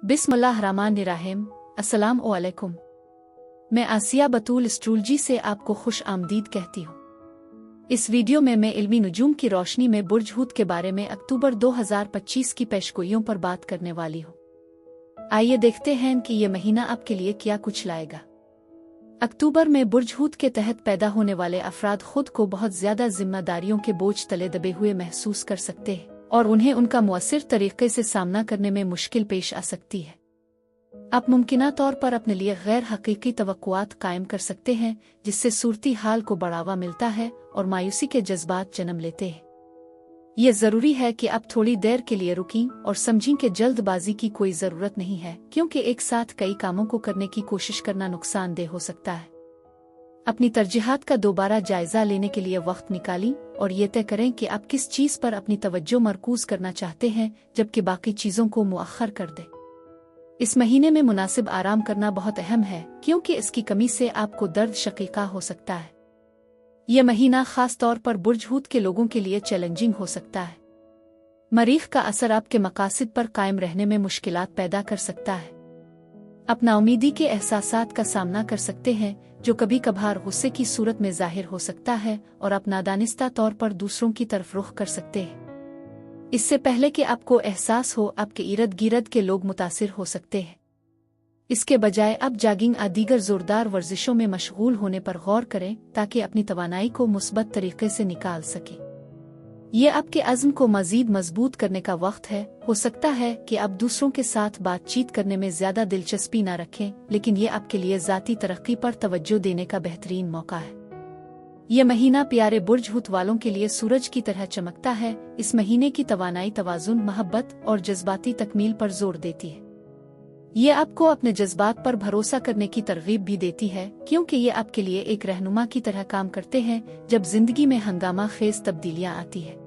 बिस्मिल्लाहिर्रहमानिर्रहीम। अस्सलाम वालेकुम। मैं आसिया बतूल एस्ट्रोलॉजी से आपको खुश आमदीद कहती हूँ। इस वीडियो में मैं इल्मी नुजूम की रोशनी में बुर्ज हूत के बारे में अक्टूबर 2025 की पेशगोइयों पर बात करने वाली हूँ। आइए देखते हैं कि ये महीना आपके लिए क्या कुछ लाएगा। अक्टूबर में बुर्ज हूत के तहत पैदा होने वाले अफराद खुद को बहुत ज्यादा जिम्मेदारियों के बोझ तले दबे हुए महसूस कर सकते हैं और उन्हें उनका मुअस्सिर तरीके से सामना करने में मुश्किल पेश आ सकती है। आप मुमकिना तौर पर अपने लिए गैर हकीकी तवक्कुआत कायम कर सकते हैं, जिससे सूरती हाल को बढ़ावा मिलता है और मायूसी के जज्बात जन्म लेते हैं। ये जरूरी है कि आप थोड़ी देर के लिए रुकें और समझें कि जल्दबाजी की कोई जरूरत नहीं है, क्योंकि एक साथ कई कामों को करने की कोशिश करना नुकसानदेह हो सकता है। अपनी तरजीहात का दोबारा जायजा लेने के लिए वक्त निकालें और ये तय करें कि आप किस चीज पर अपनी तवज्जो मरकूज करना चाहते हैं, जबकि बाकी चीजों को मुअख्खर कर दें। इस महीने में मुनासिब आराम करना बहुत अहम है, क्योंकि इसकी कमी से आपको दर्द शकीका हो सकता है। यह महीना खास तौर पर बुर्ज हूत के लोगों के लिए चैलेंजिंग हो सकता है। मरीख का असर आपके मकासद पर कायम रहने में मुश्किलात पैदा कर सकता है। आप नाउमीदी के एहसासात का सामना कर सकते हैं, जो कभी कभार गुस्से की सूरत में जाहिर हो सकता है, और आप नादानिस्ता तौर पर दूसरों की तरफ रुख कर सकते हैं। इससे पहले कि आपको एहसास हो, आपके इर्द गिर्द के लोग मुतासिर हो सकते हैं। इसके बजाय आप जॉगिंग या दीगर जोरदार वर्जिशों में मशगूल होने पर गौर करें, ताकि अपनी तवानाई को मुस्बत तरीके से निकाल सकें। ये आपके अज़्म को मजीद मजबूत करने का वक्त है। हो सकता है कि आप दूसरों के साथ बातचीत करने में ज्यादा दिलचस्पी न रखें, लेकिन ये आपके लिए ज़ाती तरक्की पर तवज्जो देने का बेहतरीन मौका है। यह महीना प्यारे बुर्ज हूत वालों के लिए सूरज की तरह चमकता है। इस महीने की तवानाई तवाज़ुन, मोहब्बत और जज्बाती तकमील पर जोर देती है। ये आपको अपने जज्बात पर भरोसा करने की तरगीब भी देती है, क्योंकि ये आपके लिए एक रहनुमा की तरह काम करते हैं जब जिंदगी में हंगामा खेज तब्दीलियां आती है।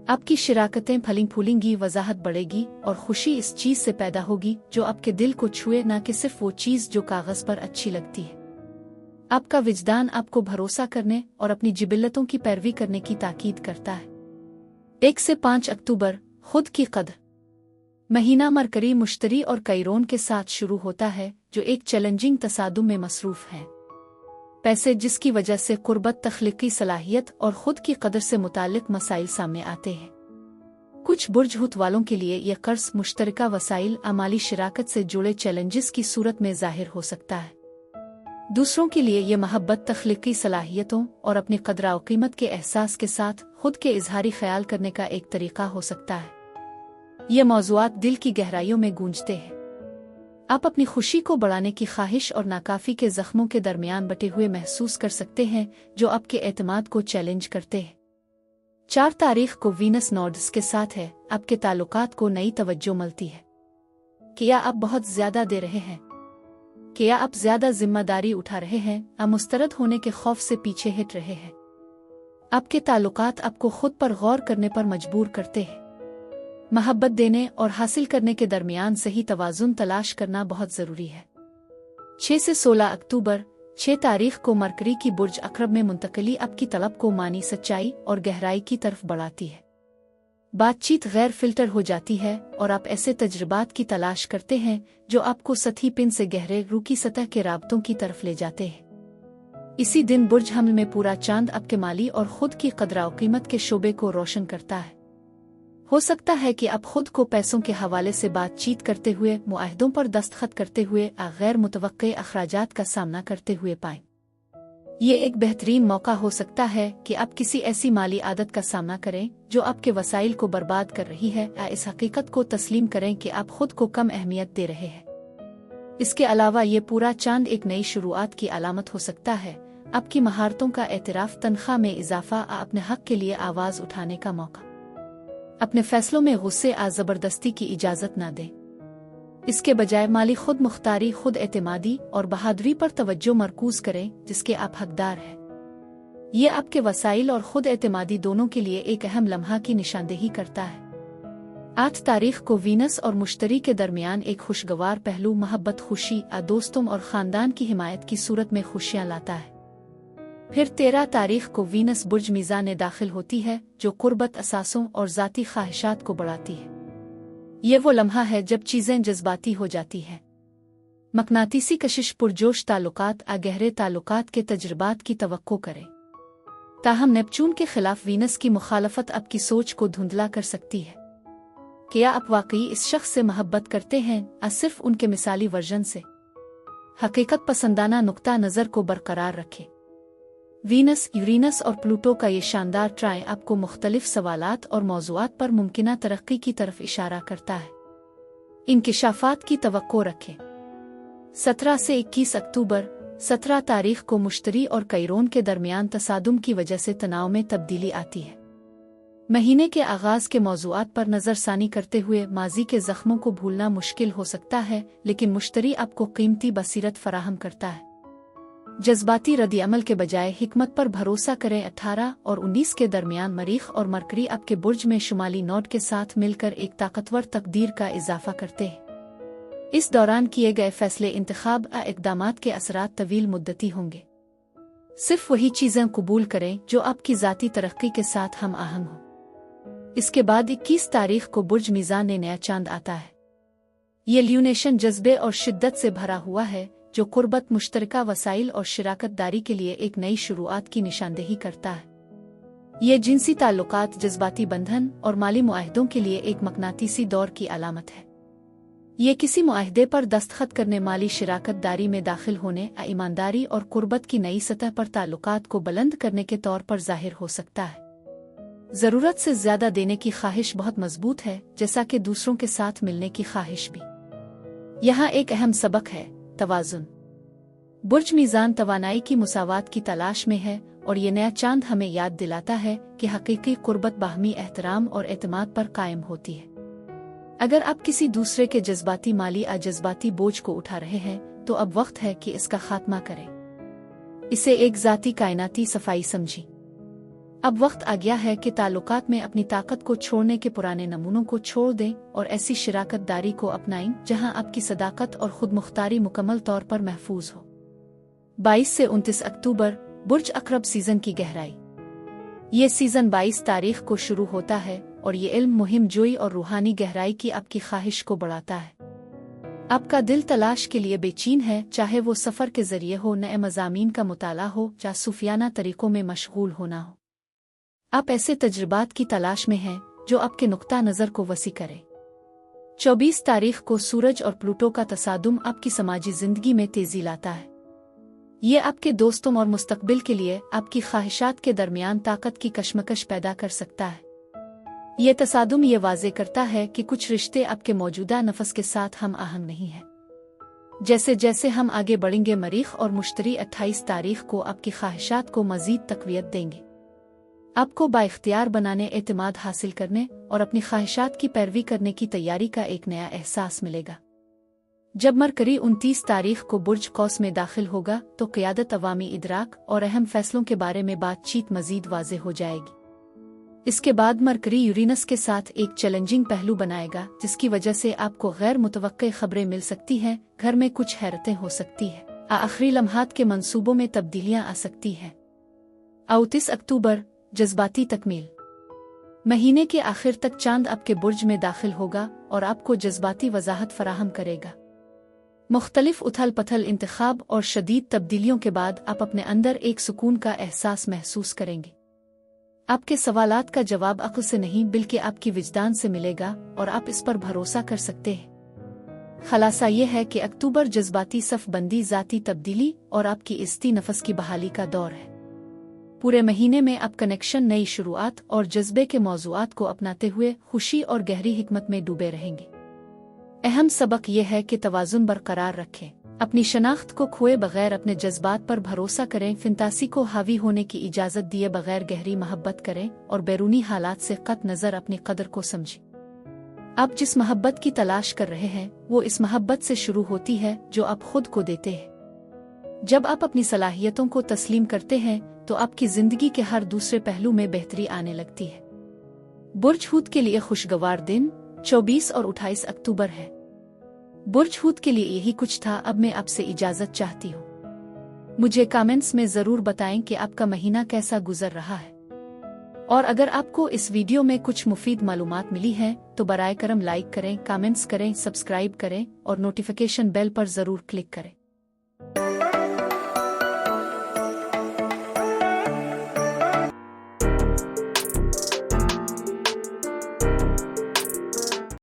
आपकी शिराकतें फली फूलेंगी, वजाहत बढ़ेगी और खुशी इस चीज से पैदा होगी जो आपके दिल को छुए, न कि सिर्फ वो चीज जो कागज पर अच्छी लगती है। आपका विजदान आपको भरोसा करने और अपनी जिबिल्लतों की पैरवी करने की ताकीद करता है। 1 से 5 अक्टूबर, खुद की कद्र। महीना मरकरी, मुश्तरी और कैरोन के साथ शुरू होता है, जो एक चैलेंजिंग तसादुम में मसरूफ है। पैसे, जिसकी वजह से कुर्बत, तख्लीकी सलाहियत और खुद की कदर से मुतालिक मसाइल सामने आते हैं। कुछ बुर्ज हूत वालों के लिए यह कर्ज मुश्तरका वसाइल, अमाली शिराकत से जुड़े चैलेंजेस की सूरत में जाहिर हो सकता है। दूसरों के लिए यह मोहब्बत, तख्लीकी सलाहियतों और अपनी कदर और कीमत के एहसास के साथ खुद के इजहारी ख्याल करने का एक तरीका हो सकता है। ये मौज़ूआत दिल की गहराइयों में गूंजते हैं। आप अपनी खुशी को बढ़ाने की ख्वाहिश और नाकाफी के जख्मों के दरमियान बटे हुए महसूस कर सकते हैं, जो आपके एतमाद को चैलेंज करते हैं। 4 तारीख को वीनस नॉर्ड्स के साथ है। आपके ताल्लुकात को नई तवज्जो मिलती है। क्या आप बहुत ज्यादा दे रहे हैं? क्या आप ज्यादा जिम्मेदारी उठा रहे हैं या मुस्तरद होने के खौफ से पीछे हट रहे हैं? आपके ताल्लुकात आपको खुद पर गौर करने पर मजबूर करते हैं। मोहब्बत देने और हासिल करने के दरमियान सही तवाज़ुन तलाश करना बहुत जरूरी है। 6 से 16 अक्टूबर, 6 तारीख को मरकरी की बुर्ज अक़रब में मुंतकली आपकी तलब को मानी सच्चाई और गहराई की तरफ बढ़ाती है। बातचीत गैर फिल्टर हो जाती है और आप ऐसे तजुर्बात की तलाश करते हैं जो आपको सतही पिन से गहरे रूह की सतह के राबतों की तरफ ले जाते हैं। इसी दिन बुर्ज हमल में पूरा चांद आपके माली और खुद की कदर और कीमत के शोबे को रोशन करता है। हो सकता है कि आप खुद को पैसों के हवाले से बातचीत करते हुए, मुआहदों पर दस्तखत करते हुए या गैर मुतवक्के अखराजात का सामना करते हुए पाएं। ये एक बेहतरीन मौका हो सकता है कि आप किसी ऐसी माली आदत का सामना करें जो आपके वसाइल को बर्बाद कर रही है, या इस हकीकत को तस्लीम करें कि आप खुद को कम अहमियत दे रहे हैं। इसके अलावा ये पूरा चांद एक नई शुरुआत की अलामत हो सकता है। आपकी महारतों का एतराफ, तनख्वाह में इजाफा, अपने हक के लिए आवाज उठाने का मौका। अपने फैसलों में गुस्से या जबरदस्ती की इजाजत न दें। इसके बजाय माली खुद मुख्तारी, खुद एतमादी और बहादुरी पर तवज्जो मरकूज करें, जिसके आप हकदार हैं। ये आपके वसाइल और खुद एतमादी दोनों के लिए एक अहम लम्हा की निशानदेही करता है। 8 तारीख को वीनस और मुश्तरी के दरमियान एक खुशगवार पहलू, मोहब्बत, खुशी या दोस्तों और खानदान की हिमायत की सूरत में खुशियां लाता है। फिर 13 तारीख को वीनस बुर्ज मीज़ान दाखिल होती है, जो कुर्बत, असासों और ज़ाती ख्वाहिशात को बढ़ाती है। ये वो लम्हा है जब चीज़ें जज्बाती हो जाती हैं। मकनातीसी कशिश पुरजोश ताल्लुकात गहरे ताल्लुकात के तजुर्बात की तवक्को करे। ताहम नेपच्यून के खिलाफ वीनस की मुखालफत आपकी सोच को धुंधला कर सकती है। क्या आप वाकई इस शख्स से मोहब्बत करते हैं या सिर्फ उनके मिसाली वर्जन से? हकीकत पसंदाना नुक्ता नज़र को बरकरार रखें। वीनस, यूरेनस और प्लूटो का ये शानदार ट्राई आपको मुख्तलिफ सवालात और मौज़ूआत पर मुमकिना तरक्की की तरफ इशारा करता है। इंकिशाफात की तवक्को रखें। 17 से 21 अक्टूबर 17 तारीख को मुश्तरी और कैरोन के दरमियान तसादुम की वजह से तनाव में तब्दीली आती है। महीने के आगाज़ के मौज़ूआत पर नज़रसानी करते हुए माजी के ज़ख्मों को भूलना मुश्किल हो सकता है, लेकिन मुश्तरी आपको कीमती बसीरत फराहम करता है। जज्बाती रद्द-ए-अमल के बजाय हिकमत पर भरोसा करें। 18 और 19 के दरमियान मरीख और मरकरी आपके बुर्ज में शुमाली नोड के साथ मिलकर एक ताकतवर तकदीर का इजाफा करते हैं। इस दौरान किए गए फैसले इंतखाब इक़दामात के असरात तवील मुद्दती होंगे। सिर्फ वही चीज़ें कबूल करें जो आपकी ज़ाती तरक्की के साथ हम आहंग हों। इसके बाद 21 तारीख को बुर्ज मीज़ान में नया चांद आता है। ये ल्यूनेशन जज्बे और शिद्दत से भरा हुआ है, जो कुर्बत, मुश्तरका वसाइल और शिराकत दारी के लिए एक नई शुरुआत की निशानदेही करता है। ये जिनसी ताल्लुकात, जज्बाती बंधन और माली मुआहदों के लिए एक मकनातीसी दौर की अलामत है। ये किसी मुआहदे पर दस्तखत करने, माली शिराकत दारी में दाखिल होने, ईमानदारी और कुर्बत की नई सतह पर ताल्लुकात को बुलंद करने के तौर पर जाहिर हो सकता है। ज़रूरत से ज़्यादा देने की ख्वाहिश बहुत मजबूत है, जैसा कि दूसरों के साथ मिलने की ख्वाहिश भी। यहाँ एक अहम सबक है, तवाज़ुन। बुर्ज मीज़ान तवानाई की मुसावात की तलाश में है, और ये नया चांद हमें याद दिलाता है कि हकीकी कुर्बत बाहमी एहतराम और एतमाद पर कायम होती है। अगर आप किसी दूसरे के जज्बाती, माली या जज्बाती बोझ को उठा रहे हैं, तो अब वक्त है कि इसका खात्मा करें। इसे एक ज़ाती कायनाती सफाई समझी। अब वक्त आ गया है कि ताल्लुकात में अपनी ताकत को छोड़ने के पुराने नमूनों को छोड़ दें और ऐसी शिराकत दारी को अपनाएं जहां आपकी सदाकत और खुद मुख्तारी मुकम्मल तौर पर महफूज हो। 22 से 29 अक्टूबर बुर्ज अकरब सीजन की गहराई। ये सीजन 22 तारीख को शुरू होता है और ये इल्म, मुहिम जोई और रूहानी गहराई की आपकी ख्वाहिश को बढ़ाता है। आपका दिल तलाश के लिए बेचैन है, चाहे वो सफ़र के जरिए हो, नए मज़ामीन का मुताला हो या सूफियाना तरीकों में मशगूल होना हो। आप ऐसे तजुर्बात की तलाश में हैं जो आपके नुक्ता नज़र को वसी करे। 24 तारीख को सूरज और प्लूटो का तसादुम आपकी समाजी जिंदगी में तेजी लाता है। ये आपके दोस्तों और मुस्तकबिल के लिए आपकी ख्वाहिशात के दरमियान ताकत की कशमकश पैदा कर सकता है। ये तसादुम ये वाज़े करता है कि कुछ रिश्ते आपके मौजूदा नफस के साथ हम आहंग नहीं हैं। जैसे जैसे हम आगे बढ़ेंगे, मरीख और मुश्तरी 28 तारीख को आपकी ख्वाहिशात को मज़ीद तक़वियत देंगे। आपको बाइख्तियार बनाने, एतमाद हासिल करने और अपनी ख्वाहिशात की पैरवी करने की तैयारी का एक नया एहसास मिलेगा। जब मरकरी 29 तारीख को बुर्ज कौस में दाखिल होगा तो क़ियादत, अवामी इदराक और अहम फैसलों के बारे में बातचीत मज़ीद वाज़े हो जाएगी। इसके बाद मरकरी यूरेनस के साथ एक चैलेंजिंग पहलू बनाएगा, जिसकी वजह से आपको गैर मुतवक्के खबरें मिल सकती हैं, घर में कुछ हैरतें हो सकती हैं, आखिरी लम्हात के मंसूबों में तब्दीलियां आ सकती हैं। 29 अक्टूबर जज्बाती तकमील। महीने के आखिर तक चांद आपके बुर्ज में दाखिल होगा और आपको जज्बाती वजाहत फराहम करेगा। मुख्तलिफ उथल पथल, इंतखाब और शदीद तब्दीलियों के बाद आप अपने अंदर एक सुकून का एहसास महसूस करेंगे। आपके सवालात का जवाब अक्ल से नहीं बल्कि आपकी विजदान से मिलेगा और आप इस पर भरोसा कर सकते हैं। खलासा ये है कि अक्टूबर जज्बाती सफ़बंदी, ज़ाती तब्दीली और आपकी इज्जती नफस की बहाली का दौर है। पूरे महीने में आप कनेक्शन, नई शुरुआत और जज्बे के मौज़ूआत को अपनाते हुए खुशी और गहरी हिकमत में डूबे रहेंगे। अहम सबक यह है कि तवाज़ुन बरकरार रखें, अपनी शनाख्त को खोए बगैर अपने जज्बात पर भरोसा करें, फिंतासी को हावी होने की इजाज़त दिए बगैर गहरी मोहब्बत करें और बैरूनी हालात से कत नज़र अपनी कदर को समझें। आप जिस मोहब्बत की तलाश कर रहे हैं वो इस मोहब्बत से शुरू होती है जो आप खुद को देते हैं। जब आप अपनी सलाहियतों को तस्लीम करते हैं तो आपकी जिंदगी के हर दूसरे पहलू में बेहतरी आने लगती है। बुर्ज हूत के लिए खुशगवार दिन 24 और 28 अक्टूबर है। बुर्ज हूत के लिए यही कुछ था। अब मैं आपसे इजाजत चाहती हूँ। मुझे कमेंट्स में जरूर बताएं कि आपका महीना कैसा गुजर रहा है। اور اگر آپ کو اس ویڈیو میں کچھ مفید معلومات ملی ہیں تو برائے کرم لائک کریں، کامنٹس کریں، سبسکرائب کریں اور نوٹیفیکیشن بیل پر ضرور کلک کریں۔